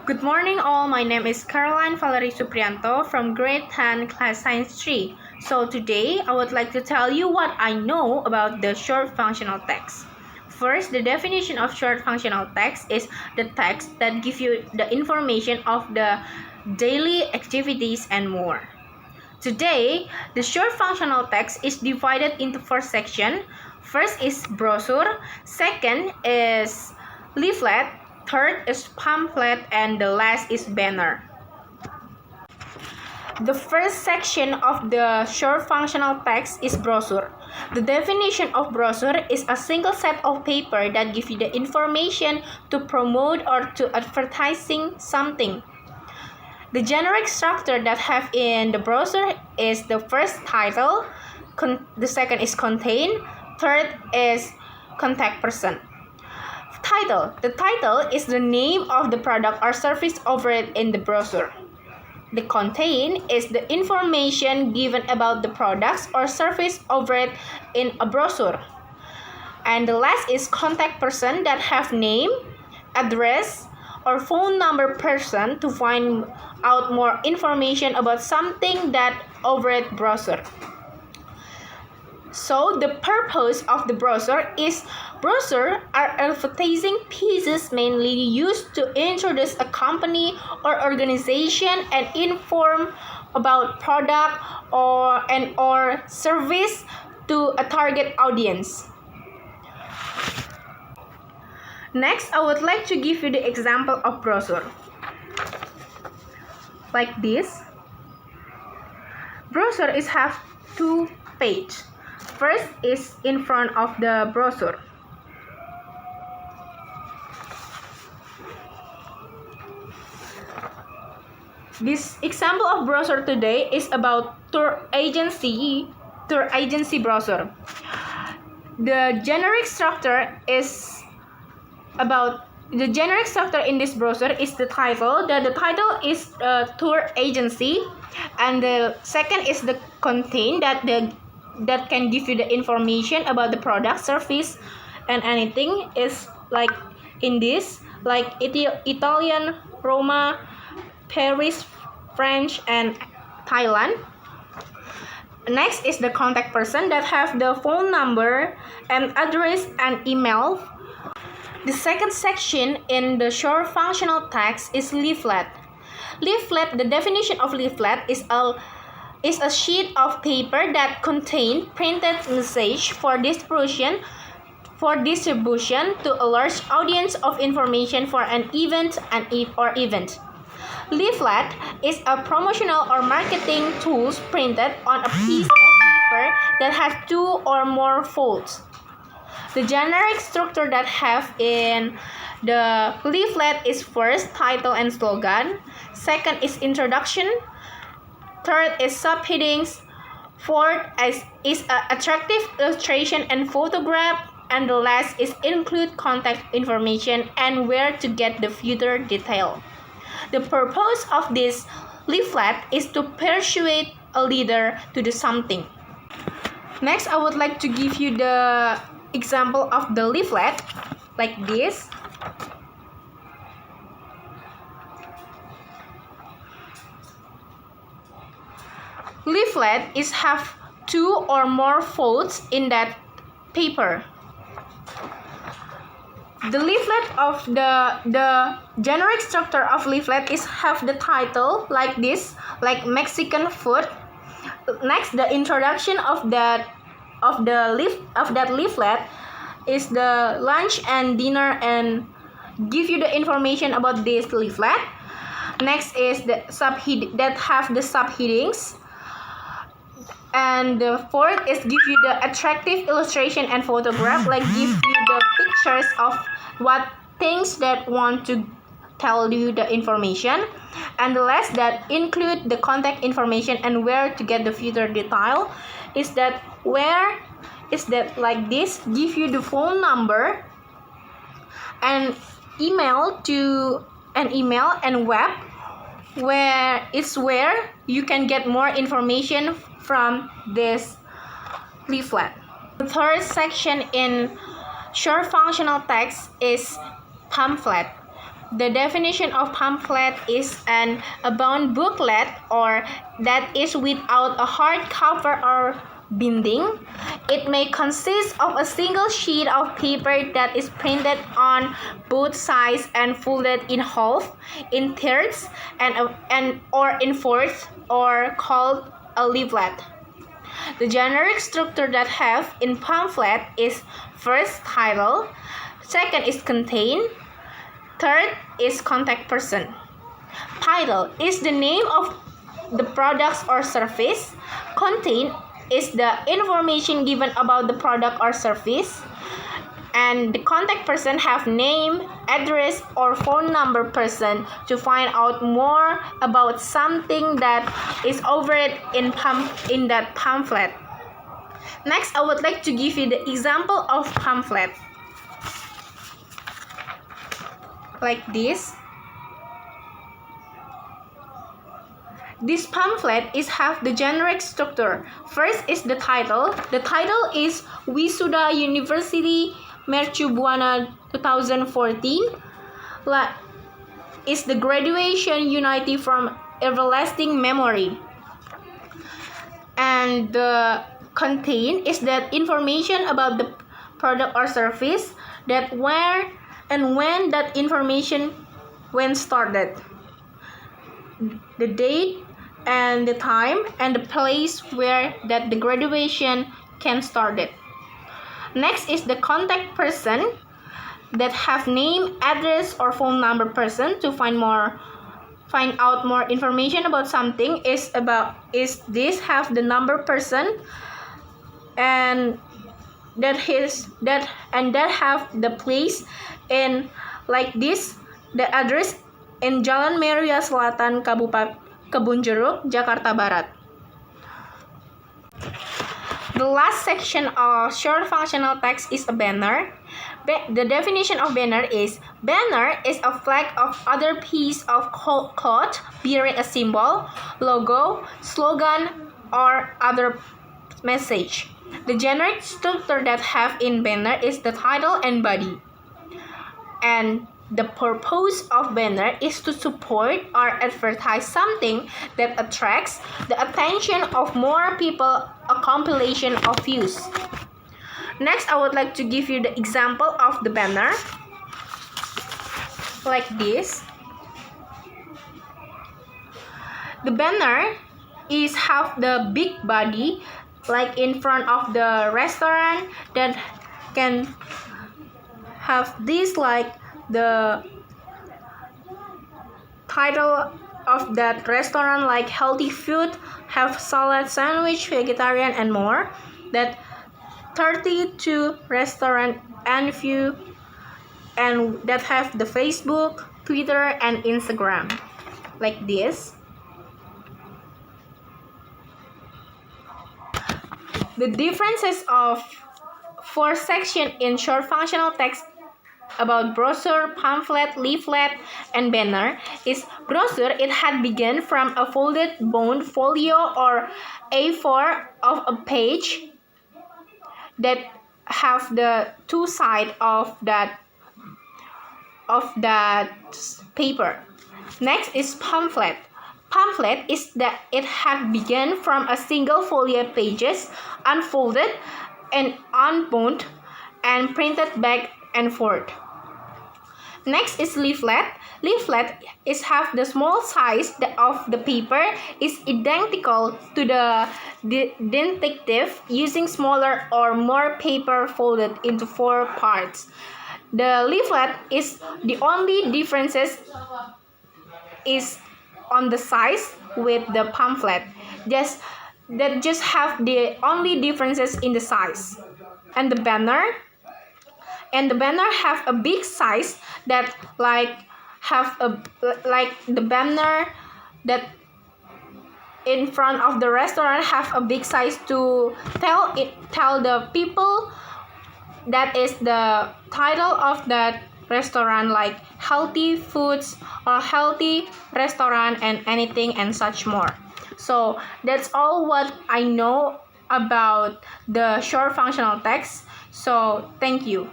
Good morning all, my name is Caroline Valerie Suprianto from grade 10 class science 3. So today I would like to tell you what I know about the short functional text. First, the definition of short functional text is the text that gives you the information of the daily activities and more. Today, the short functional text is divided into four sections. First is brochure, second is leaflet, third is pamphlet, and the last is banner. The first section of the short functional text is brochure. The definition of brochure is a single set of paper that gives you the information to promote or to advertising something. The generic structure that have in the brochure is the first title, the second is contain, third is contact person. Title. The title is the name of the product or service offered in the brochure. The contain is the information given about the products or service offered in a brochure. And the last is contact person that have name, address, or phone number person to find out more information about something that offered brochure. So the purpose of the brochure is brochure are advertising pieces mainly used to introduce a company or organization and inform about product or service to a target audience. Next, I would like to give you the example of brochure. Like this. Brochure is have two pages. First is in front of the brochure. This example of brochure today is about tour agency brochure. The generic structure in this brochure is the title. The title is tour agency, and the second is the contain that can give you the information about the product, service, and anything is like in this, like Italian, Roma, Paris, French, and Thailand. Next is the contact person that have the phone number and address and email. The second section in the short functional text is leaflet. Leaflet, the definition of leaflet is a sheet of paper that contains printed message for distribution to a large audience of information for an event or event. Leaflet is a promotional or marketing tools printed on a piece of paper that has two or more folds. The generic structure that have in the leaflet is first title and slogan, second is introduction, third is subheadings, fourth is attractive illustration and photograph, and the last is include contact information and where to get the further detail. The purpose of this leaflet is to persuade a leader to do something. Next, I would like to give you the example of the leaflet like this. Leaflet is have two or more folds in that paper. The leaflet of the generic structure of leaflet is have the title like this, like Mexican food. Next, the introduction of that leaflet is the lunch and dinner and give you the information about this leaflet. Next is the subheadings. And the fourth is give you the attractive illustration and photograph, like give you the pictures of what things that want to tell you the information. And the last that include the contact information and where to get the further detail is that where is that like this, give you the phone number and email and web where you can get more information from this leaflet. The third section in short functional text is pamphlet. The definition of pamphlet is an bound booklet or that is without a hard cover or binding. It may consist of a single sheet of paper that is printed on both sides and folded in half, in thirds, and or in fourths, or called a leaflet. The generic structure that have in pamphlet is first title, second is contain, third is contact person. Title is the name of the products or service. Contain is the information given about the product or service. And the contact person have name, address, or phone number person to find out more about something that is offered in that pamphlet. Next, I would like to give you the example of pamphlet. Like this. This pamphlet have the generic structure. First is the title. The title is Wisuda University Mercu Buana 2014. Is the graduation unity from everlasting memory. And the contain is that information about the product or service, that where and when that information when started, the date and the time and the place where that the graduation can started. Next is the contact person that have name, address, or phone number person to find out more information about something. Is this have the number person and that have the place in like this, the address in Jalan Meruya Selatan, Kabupaten Kebun Jeruk, Jakarta Barat. The last section of short functional text is a banner. The definition of banner is a flag of other piece of cloth bearing a symbol, logo, slogan, or other message. The generic structure that have in banner is the title and body. And the purpose of banner is to support or advertise something that attracts the attention of more people, a compilation of views. Next, I would like to give you the example of the banner. Like this. The banner have the big body, like in front of the restaurant, that can have this like the title of that restaurant, like healthy food, have salad, sandwich, vegetarian, and more. That 32 restaurant and view, and that have the Facebook, Twitter, and Instagram, like this. The differences of 4 sections in short functional text about brochure, pamphlet, leaflet, and banner is brochure. It had begun from a folded bound folio or A4 of a page that have the two sides of that paper. Next is pamphlet. Pamphlet is that it had begun from a single folio pages, unfolded and unbound and printed back and forth. Next is leaflet. Leaflet have the small size of the paper is identical to the detective, using smaller or more paper folded into 4 parts. The leaflet is the only differences is on the size with the pamphlet. Just have the only differences in the size. And the banner have a big size that the banner that in front of the restaurant have a big size to tell the people that is the title of that restaurant, like healthy foods or healthy restaurant and anything and such more. So that's all what I know about the short functional text. So thank you.